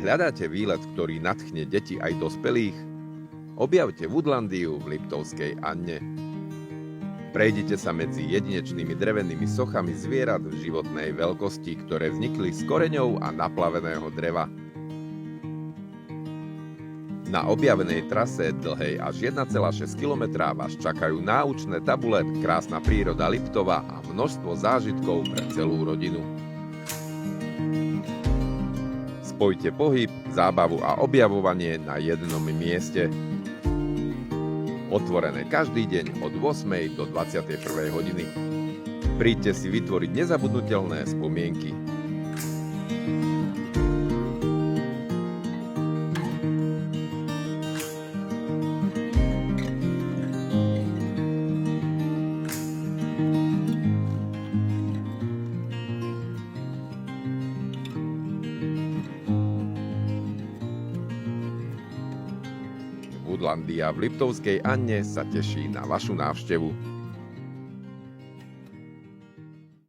Hľadáte výlet, ktorý nadchne deti aj dospelých? Objavte Woodlandiu v Liptovskej Anne. Prejdite sa medzi jedinečnými drevenými sochami zvierat v životnej veľkosti, ktoré vznikli z koreňov a naplaveného dreva. Na objavenej trase dlhej až 1,6 km vás čakajú náučné tabule, krásna príroda Liptova a množstvo zážitkov pre celú rodinu. Spojte pohyb, zábavu a objavovanie na jednom mieste. Otvorené každý deň od 8. do 21. hodiny. Príďte si vytvoriť nezabudnutelné spomienky. Woodlandia v Liptovskej Anne sa teší na vašu návštevu.